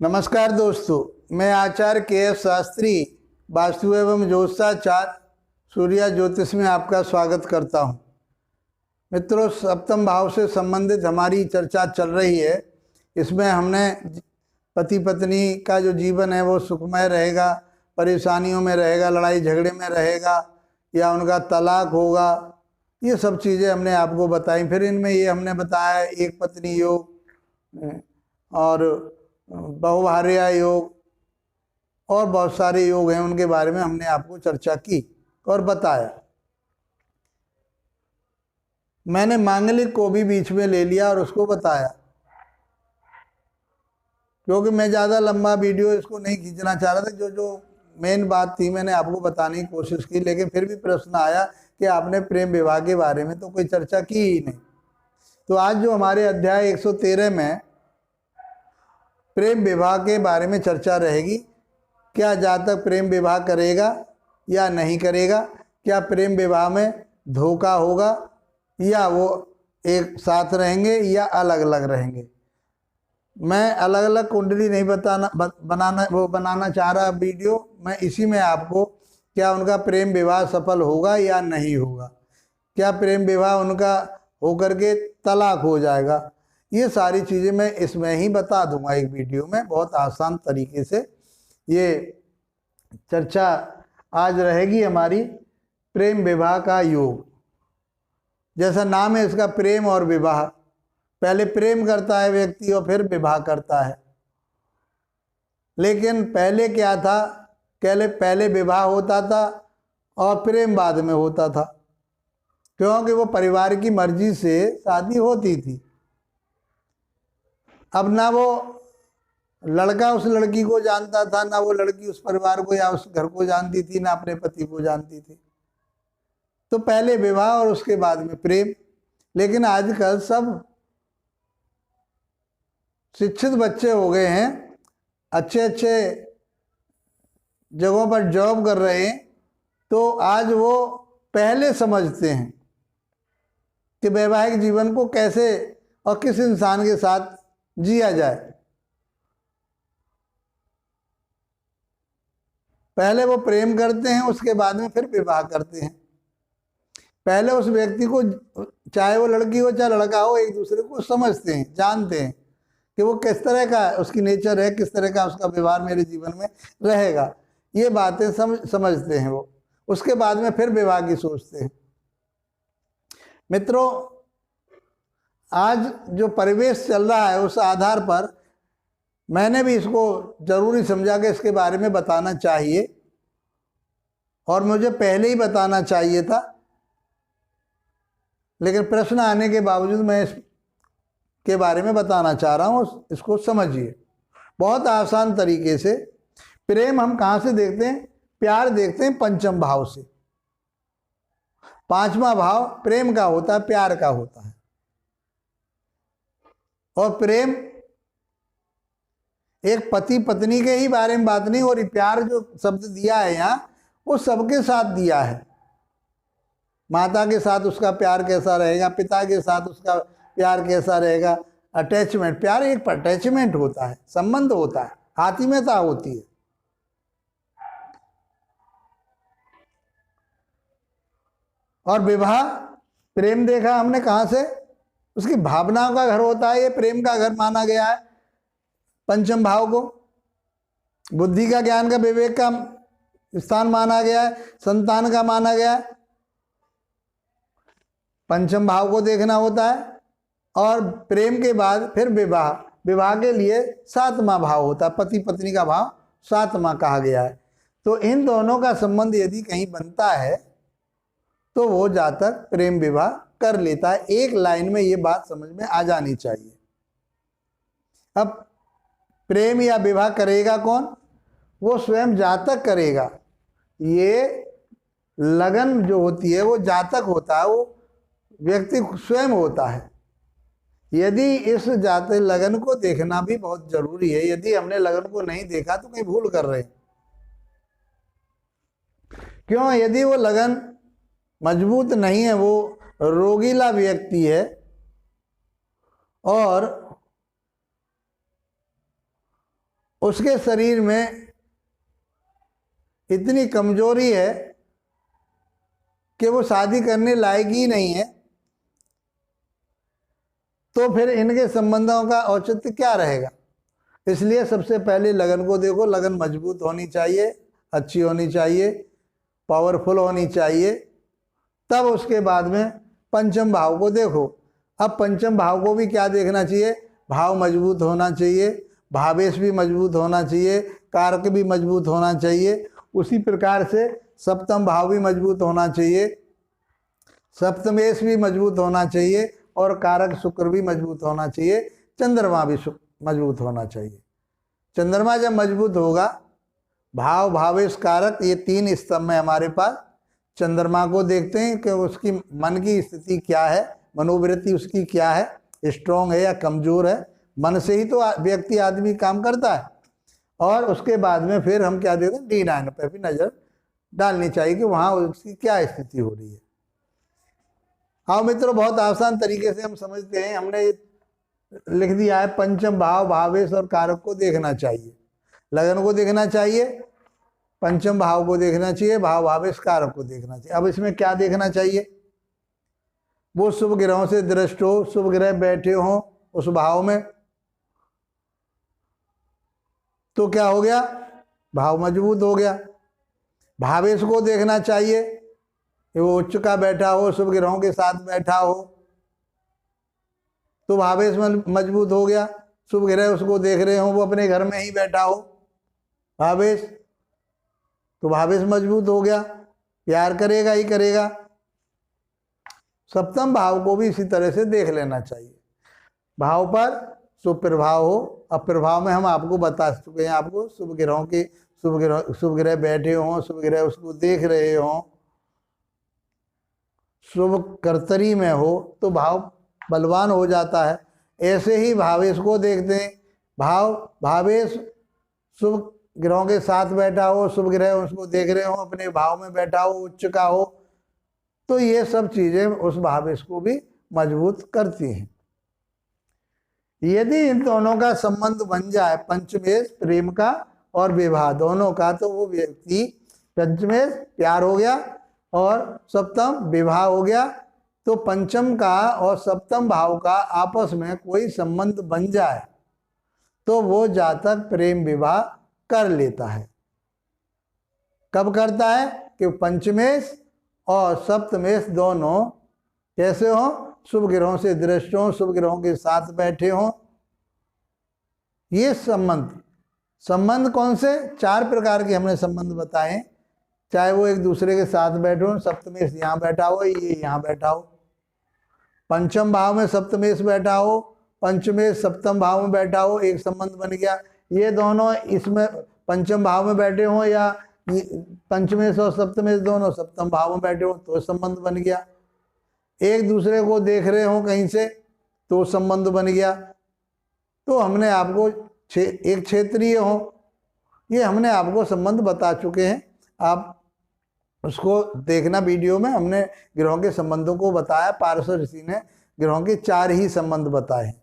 नमस्कार दोस्तों, मैं आचार्य के.एस. शास्त्री वास्तु एवं ज्योतिषाचार्य सूर्या ज्योतिष में आपका स्वागत करता हूं। मित्रों, सप्तम भाव से संबंधित हमारी चर्चा चल रही है। इसमें हमने पति पत्नी का जो जीवन है वो सुखमय रहेगा, परेशानियों में रहेगा, लड़ाई झगड़े में रहेगा या उनका तलाक होगा, ये सब चीज़ें हमने आपको बताई। फिर इनमें ये हमने बताया एक पत्नी योग और बहुभार्या योग और बहुत सारे योग हैं, उनके बारे में हमने आपको चर्चा की और बताया। मैंने मांगलिक को भी बीच में ले लिया और उसको बताया, क्योंकि मैं ज़्यादा लंबा वीडियो इसको नहीं खींचना चाह रहा था। जो मेन बात थी मैंने आपको बताने की कोशिश की, लेकिन फिर भी प्रश्न आया कि आपने प्रेम विवाह के बारे में तो कोई चर्चा की ही नहीं। तो आज जो हमारे अध्याय 113 में प्रेम विवाह के बारे में चर्चा रहेगी। क्या जातक प्रेम विवाह करेगा या नहीं करेगा, क्या प्रेम विवाह में धोखा होगा या वो एक साथ रहेंगे या अलग अलग रहेंगे। मैं अलग अलग कुंडली नहीं बनाना चाह रहा वीडियो। मैं इसी में आपको क्या उनका प्रेम विवाह सफल होगा या नहीं होगा, क्या प्रेम विवाह उनका होकर के तलाक हो जाएगा, ये सारी चीज़ें मैं इसमें ही बता दूंगा एक वीडियो में। बहुत आसान तरीके से ये चर्चा आज रहेगी हमारी। प्रेम विवाह का योग, जैसा नाम है इसका, प्रेम और विवाह। पहले प्रेम करता है व्यक्ति और फिर विवाह करता है। लेकिन पहले क्या था, पहले विवाह होता था और प्रेम बाद में होता था, क्योंकि वो परिवार की मर्जी से शादी होती थी। अब ना वो लड़का उस लड़की को जानता था, ना वो लड़की उस परिवार को या उस घर को जानती थी, ना अपने पति को जानती थी। तो पहले विवाह और उसके बाद में प्रेम। लेकिन आजकल सब शिक्षित बच्चे हो गए हैं, अच्छे अच्छे जगहों पर जॉब कर रहे हैं, तो आज वो पहले समझते हैं कि वैवाहिक जीवन को कैसे और किस इंसान के साथ जिया जाए। पहले वो प्रेम करते हैं, उसके बाद में फिर विवाह करते हैं। पहले उस व्यक्ति को, चाहे वो लड़की हो चाहे लड़का हो, एक दूसरे को समझते हैं, जानते हैं कि वो किस तरह का उसकी नेचर है, किस तरह का उसका व्यवहार मेरे जीवन में रहेगा। ये बातें समझते हैं वो। उसके बाद में फिर विवाह की सोचते हैं। मित्रों, आज जो परिवेश चल रहा है उस आधार पर मैंने भी इसको जरूरी समझा कि इसके बारे में बताना चाहिए, और मुझे पहले ही बताना चाहिए था, लेकिन प्रश्न आने के बावजूद मैं इसके बारे में बताना चाह रहा हूँ। इसको समझिए बहुत आसान तरीके से। प्रेम हम कहाँ से देखते हैं? प्यार देखते हैं पंचम भाव से। पांचवा भाव प्रेम का होता है, प्यार का होता है। और प्रेम एक पति पत्नी के ही बारे में बात नहीं हो रही। प्यार जो शब्द दिया है यहाँ, वो सबके साथ दिया है। माता के साथ उसका प्यार कैसा रहेगा, पिता के साथ उसका प्यार कैसा रहेगा। अटैचमेंट, प्यार एक अटैचमेंट होता है, संबंध होता है, आत्मीयता होती है। और विवाह, प्रेम देखा हमने कहाँ से, उसकी भावनाओं का घर होता है। ये प्रेम का घर माना गया है पंचम भाव को। बुद्धि का, ज्ञान का, विवेक का स्थान माना गया है, संतान का माना गया है। पंचम भाव को देखना होता है। और प्रेम के बाद फिर विवाह। विवाह के लिए सातवां भाव होता है, पति पत्नी का भाव सातवां कहा गया है। तो इन दोनों का संबंध यदि कहीं बनता है तो वो जातक प्रेम विवाह कर लेता है। एक लाइन में ये बात समझ में आ जानी चाहिए। अब प्रेम या विवाह करेगा कौन? वो स्वयं जातक करेगा। ये लगन जो होती है वो जातक होता है, वो व्यक्ति स्वयं होता है। यदि इस जातक लगन को देखना भी बहुत जरूरी है। यदि हमने लगन को नहीं देखा तो कहीं भूल कर रहे हैं। क्यों? यदि वो लगन मजबूत नहीं है, वो रोगीला व्यक्ति है और उसके शरीर में इतनी कमजोरी है कि वो शादी करने लायक ही नहीं है, तो फिर इनके संबंधों का औचित्य क्या रहेगा। इसलिए सबसे पहले लगन को देखो, लगन मजबूत होनी चाहिए, अच्छी होनी चाहिए, पावरफुल होनी चाहिए, तब उसके बाद में पंचम भाव को देखो। अब पंचम भाव को भी क्या देखना चाहिए, भाव मजबूत होना चाहिए, भावेश भी मजबूत होना चाहिए, कारक भी मजबूत होना चाहिए। उसी प्रकार से सप्तम भाव भी मजबूत होना चाहिए, सप्तमेश भी मजबूत होना चाहिए, और कारक शुक्र भी मजबूत होना चाहिए, चंद्रमा भी मजबूत होना चाहिए। चंद्रमा जब मजबूत होगा, भाव भावेश कारक ये तीन स्तंभ में हमारे पास। चंद्रमा को देखते हैं कि उसकी मन की स्थिति क्या है, मनोवृत्ति उसकी क्या है, स्ट्रोंग है या कमजोर है। मन से ही तो व्यक्ति आदमी काम करता है। और उसके बाद में फिर हम क्या देते हैं, D9 पे भी नजर डालनी चाहिए कि वहाँ उसकी क्या स्थिति हो रही है। हाँ मित्रों, बहुत आसान तरीके से हम समझते हैं। हमने लिख दिया है पंचम भाव भावेश और कारक को देखना चाहिए, लगन को देखना चाहिए, पंचम भाव को देखना चाहिए, भाव भावेश कारक को देखना चाहिए। अब इसमें क्या देखना चाहिए, वो शुभ ग्रहों से दृष्ट हो, शुभ ग्रह बैठे हो उस भाव में, तो क्या हो गया, भाव मजबूत हो गया। भावेश को देखना चाहिए कि वो उच्च का बैठा हो, शुभ ग्रहों के साथ बैठा हो, तो भावेश मजबूत हो गया। शुभ ग्रह उसको देख रहे हो, वो अपने घर में ही बैठा हो भावेश, तो भावेश मजबूत हो गया, प्यार करेगा ही करेगा। सप्तम भाव को भी इसी तरह से देख लेना चाहिए। भाव पर शुभ प्रभाव हो, अब प्रभाव में हम आपको बता चुके हैं, आपको शुभ ग्रहों के शुभ ग्रह बैठे हों, शुभ ग्रह उसको देख रहे हों, शुभ कर्तरी में हो तो भाव बलवान हो जाता है। ऐसे ही भावेश को देखते हैं, भावेश शुभ ग्रहों के साथ बैठा हो, शुभ ग्रह उसको देख रहे हो, अपने भाव में बैठा हो, उच्च का हो, तो ये सब चीजें उस भावेश को भी मजबूत करती हैं। यदि इन दोनों का संबंध बन जाए, पंचमेश प्रेम का और विवाह दोनों का, तो वो व्यक्ति, पंचमेश प्यार हो गया और सप्तम विवाह हो गया, तो पंचम का और सप्तम भाव का आपस में कोई संबंध बन जाए तो वो जातक प्रेम विवाह कर लेता है। कब करता है कि पंचमेश और सप्तमेश दोनों कैसे हो, शुभ ग्रहों से दृष्ट हो, शुभ ग्रहों के साथ बैठे हो। ये संबंध कौन से, 4 प्रकार के हमने संबंध बताए, चाहे वो एक दूसरे के साथ बैठे हो, सप्तमेश यहाँ बैठा हो, ये यहाँ बैठा हो, पंचम भाव में सप्तमेश बैठा हो, पंचमेश सप्तम भाव में बैठा हो, एक संबंध बन गया। ये दोनों इसमें पंचम भाव में बैठे हो या पंचमेश और सप्तमेश दोनों सप्तम भाव में बैठे हो तो संबंध बन गया। एक दूसरे को देख रहे हो कहीं से तो संबंध बन गया। तो हमने आपको एक क्षेत्रीय हो, ये हमने आपको संबंध बता चुके हैं, आप उसको देखना। वीडियो में हमने ग्रहों के संबंधों को बताया, पारस ऋषि ने ग्रहों के 4 ही संबंध बताए।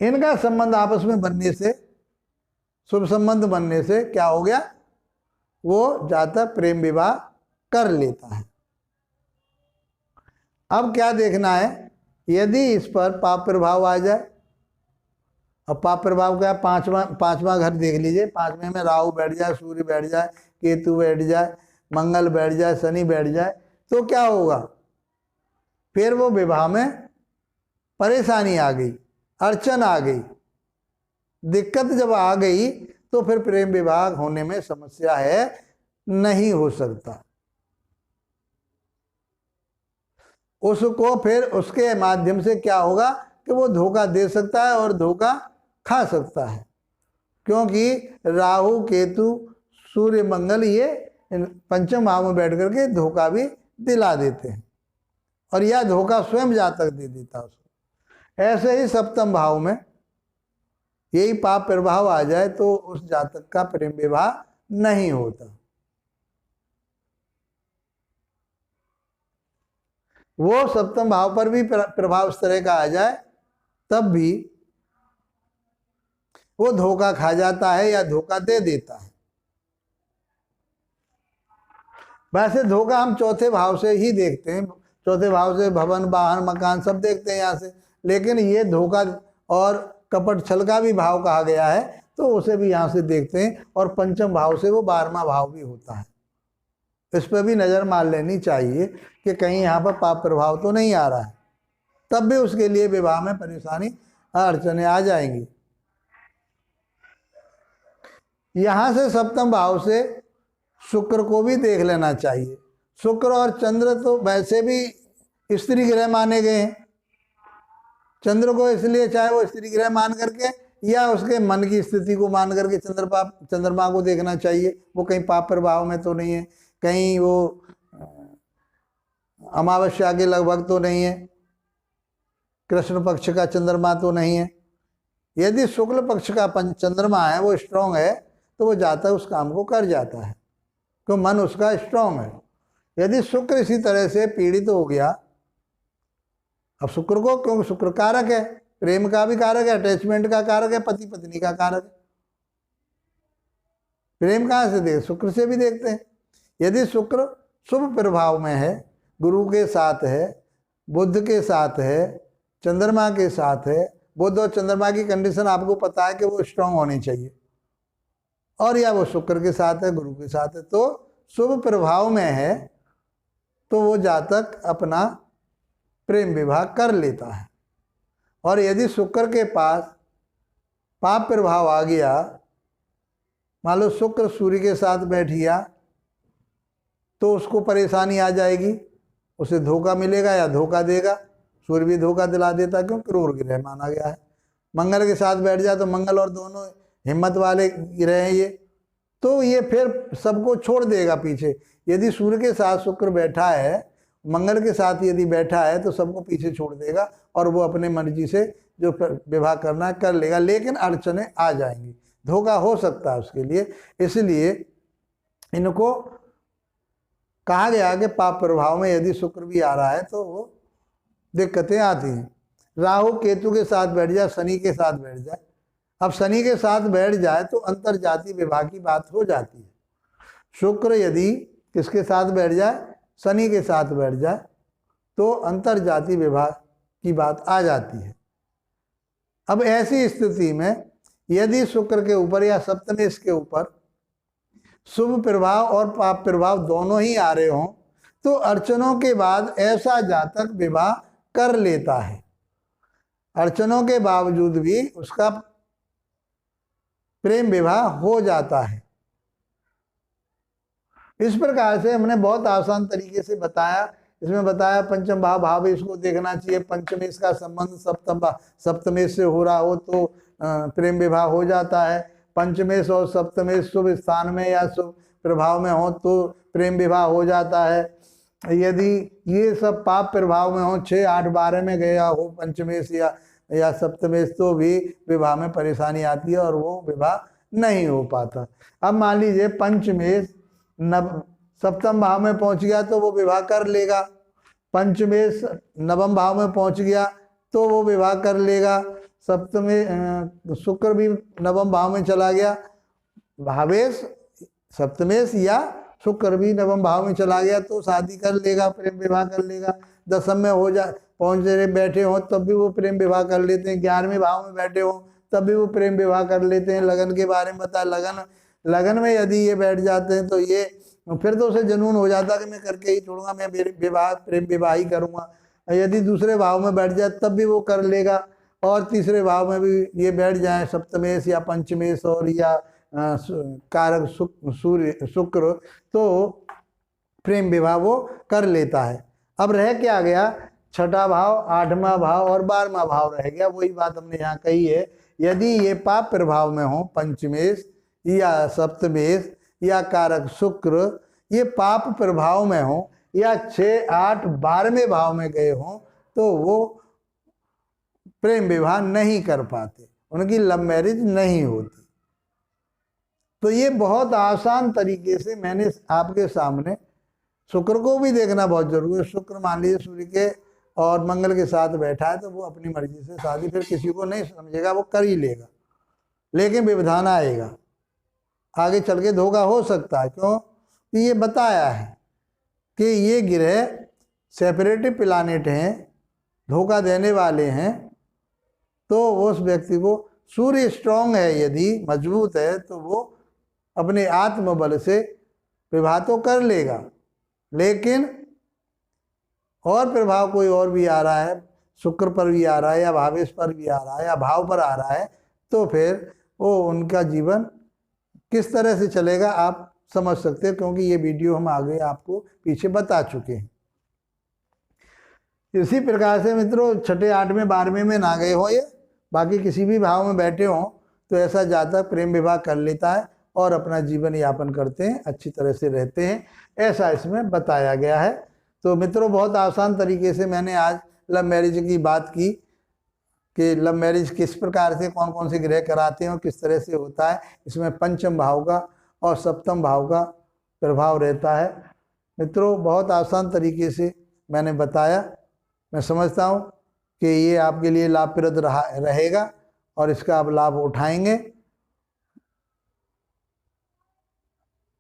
इनका संबंध आपस में बनने से, शुभ संबंध बनने से क्या हो गया, वो जातक प्रेम विवाह कर लेता है। अब क्या देखना है, यदि इस पर पाप प्रभाव आ जाए। अब पाप प्रभाव क्या, पांचवा घर देख लीजिए, 5वें में राहु बैठ जाए, सूर्य बैठ जाए, केतु बैठ जाए, मंगल बैठ जाए, शनि बैठ जाए, तो क्या होगा, फिर वो विवाह में परेशानी आ गई, अड़चन आ गई, दिक्कत जब आ गई तो फिर प्रेम विवाह होने में समस्या है, नहीं हो सकता। उसको फिर उसके माध्यम से क्या होगा कि वो धोखा दे सकता है और धोखा खा सकता है, क्योंकि राहु केतु सूर्य मंगल ये पंचम भाव में बैठ करके धोखा भी दिला देते हैं, और यह धोखा स्वयं जातक दे देता उसको। ऐसे ही सप्तम भाव में यही पाप प्रभाव आ जाए तो उस जातक का प्रेम विवाह नहीं होता। वो सप्तम भाव पर भी प्रभाव इस तरह का आ जाए तब भी वो धोखा खा जाता है या धोखा दे देता है। वैसे धोखा हम चौथे भाव से ही देखते हैं, चौथे भाव से भवन वाहन मकान सब देखते हैं यहाँ से, लेकिन ये धोखा और कपट छल का भी भाव कहा गया है तो उसे भी यहाँ से देखते हैं। और पंचम भाव से वो 12वां भाव भी होता है, इस पर भी नज़र मार लेनी चाहिए कि कहीं यहाँ पर पाप प्रभाव तो नहीं आ रहा है, तब भी उसके लिए विवाह में परेशानी अड़चने आ जाएंगी। यहाँ से सप्तम भाव से शुक्र को भी देख लेना चाहिए। शुक्र और चंद्र तो वैसे भी स्त्री ग्रह माने गए हैं। चंद्र को इसलिए चाहे वो स्त्री ग्रह मान करके या उसके मन की स्थिति को मान करके चंद्रमा को देखना चाहिए। वो कहीं पाप प्रभाव में तो नहीं है, कहीं वो अमावस्या के लगभग तो नहीं है, कृष्ण पक्ष का चंद्रमा तो नहीं है। यदि शुक्ल पक्ष का चंद्रमा है, वो स्ट्रांग है, तो वो जाता उस काम को कर जाता है, तो मन उसका स्ट्रांग है। यदि शुक्र इसी तरह से पीड़ित हो गया, अब शुक्र को, क्योंकि शुक्र कारक है, प्रेम का भी कारक है, अटैचमेंट का कारक है, पति पत्नी का कारक है। प्रेम कहाँ से देख, शुक्र से भी देखते हैं। यदि शुक्र शुभ प्रभाव में है, गुरु के साथ है, बुध के साथ है, चंद्रमा के साथ है, बुध और चंद्रमा की कंडीशन आपको पता है कि वो स्ट्रांग होनी चाहिए, और या वो शुक्र के साथ है, गुरु के साथ है, तो शुभ प्रभाव में है, तो वो जातक अपना प्रेम विवाह कर लेता है। और यदि शुक्र के पास पाप प्रभाव आ गया, मान लो शुक्र सूर्य के साथ बैठ गया, तो उसको परेशानी आ जाएगी, उसे धोखा मिलेगा या धोखा देगा। सूर्य भी धोखा दिला देता, क्यों, क्रूर ग्रह माना गया है। मंगल के साथ बैठ जाए तो मंगल और दोनों हिम्मत वाले ग्रह हैं ये, तो ये फिर सबको छोड़ देगा पीछे। यदि सूर्य के साथ शुक्र बैठा है, मंगल के साथ यदि बैठा है, तो सबको पीछे छोड़ देगा और वो अपने मर्जी से जो विवाह करना है कर लेगा, लेकिन अड़चने आ जाएंगी, धोखा हो सकता है उसके लिए। इसलिए इनको कहा गया कि पाप प्रभाव में यदि शुक्र भी आ रहा है तो वो दिक्कतें आती हैं। राहु केतु के साथ बैठ जाए, शनि के साथ बैठ जाए, अब शनि के साथ बैठ जाए तो अंतर जाति विवाह की बात हो जाती है। शुक्र यदि किसके साथ बैठ जाए, शनि के साथ बैठ जाए, तो अंतर जाति विवाह की बात आ जाती है। अब ऐसी स्थिति में यदि शुक्र के ऊपर या सप्तमेश के ऊपर शुभ प्रभाव और पाप प्रभाव दोनों ही आ रहे हों, तो अड़चनों के बाद ऐसा जातक विवाह कर लेता है। अड़चनों के बावजूद भी उसका प्रेम विवाह हो जाता है। इस प्रकार से हमने बहुत आसान तरीके से बताया। इसमें बताया पंचम भाव इसको देखना चाहिए, पंचमेश का संबंध सप्तमेश से हो रहा हो तो प्रेम विवाह हो जाता है। पंचमेश और सप्तमेश शुभ स्थान में या शुभ प्रभाव में हो तो प्रेम विवाह हो जाता है। यदि ये सब पाप प्रभाव में हो, 6, 8, 12 में गया हो पंचमेश या सप्तमेश, तो भी विवाह में परेशानी आती है और वो विवाह नहीं हो पाता। अब मान लीजिए पंचमेश सप्तम भाव में पहुंच गया तो वो विवाह कर लेगा, पंचमेश नवम भाव में पहुंच गया तो वो विवाह कर लेगा, शुक्र भी नवम भाव में चला गया, भावेश सप्तमेश या शुक्र भी नवम भाव में चला गया तो शादी कर लेगा, प्रेम विवाह कर लेगा। दसम में हो जा पहुंच बैठे हो तब भी वो प्रेम विवाह कर लेते हैं, 11वें भाव में बैठे हो तब भी वो प्रेम विवाह कर लेते हैं। लगन के बारे में बता, लगन में यदि ये बैठ जाते हैं तो ये फिर तो उसे जुनून हो जाता कि मैं करके ही छोड़ूंगा, मैं विवाह प्रेम विवाह ही करूंगा। यदि दूसरे भाव में बैठ जाए तब भी वो कर लेगा, और तीसरे भाव में भी ये बैठ जाए सप्तमेश या पंचमेश और या कारक सूर्य शुक्र, तो प्रेम विवाह वो कर लेता है। अब रह क्या गया, छठा भाव, 8वां भाव और 12वां भाव रह गया। वही बात हमने यहाँ कही है, यदि ये पाप प्रभाव में हो, पंचमेश या सप्तमेश या कारक शुक्र ये पाप प्रभाव में हो या 6, 8, 12वें भाव में गए हों, तो वो प्रेम विवाह नहीं कर पाते, उनकी लव मैरिज नहीं होती। तो ये बहुत आसान तरीके से मैंने आपके सामने, शुक्र को भी देखना बहुत जरूरी है। शुक्र मान लीजिए सूर्य के और मंगल के साथ बैठा है तो वो अपनी मर्जी से शादी फिर किसी को नहीं समझेगा, वो कर ही लेगा। लेकिन व्यवधान आएगा, आगे चल के धोखा हो सकता है। क्यों? कि ये बताया है कि ये ग्रह सेपरेटिव प्लानेट हैं, धोखा देने वाले हैं। तो उस व्यक्ति को, सूर्य स्ट्रांग है, यदि मजबूत है, तो वो अपने आत्मबल से विवाह तो कर लेगा, लेकिन और प्रभाव कोई और भी आ रहा है, शुक्र पर भी आ रहा है, या भावेश पर भी आ रहा है, या भाव पर आ रहा है, तो फिर वो उनका जीवन किस तरह से चलेगा आप समझ सकते हैं, क्योंकि ये वीडियो हम आगे आपको पीछे बता चुके हैं। इसी प्रकार से मित्रों, छठे, 8वें, 12वें में ना गए हो, ये बाकी किसी भी भाव में बैठे हों, तो ऐसा जातक प्रेम विवाह कर लेता है और अपना जीवन यापन करते हैं, अच्छी तरह से रहते हैं, ऐसा इसमें बताया गया है। तो मित्रों, बहुत आसान तरीके से मैंने आज लव मैरिज की बात की कि लव मैरिज किस प्रकार से, कौन कौन से ग्रह कराते हैं और किस तरह से होता है। इसमें पंचम भाव का और सप्तम भाव का प्रभाव रहता है। मित्रों, बहुत आसान तरीके से मैंने बताया। मैं समझता हूँ कि ये आपके लिए लाभप्रद रहेगा और इसका आप लाभ उठाएंगे।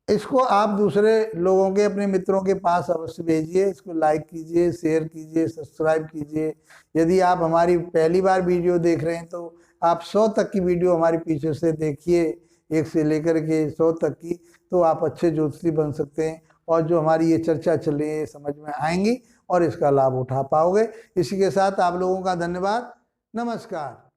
इसको आप दूसरे लोगों के, अपने मित्रों के पास अवश्य भेजिए। इसको लाइक कीजिए, शेयर कीजिए, सब्सक्राइब कीजिए। यदि आप हमारी पहली बार वीडियो देख रहे हैं तो आप 100 तक की वीडियो हमारे पीछे से देखिए, 1 से लेकर के 100 तक की, तो आप अच्छे ज्योतिषी बन सकते हैं और जो हमारी ये चर्चा चल रही है समझ में आएंगी और इसका लाभ उठा पाओगे। इसी के साथ आप लोगों का धन्यवाद। नमस्कार।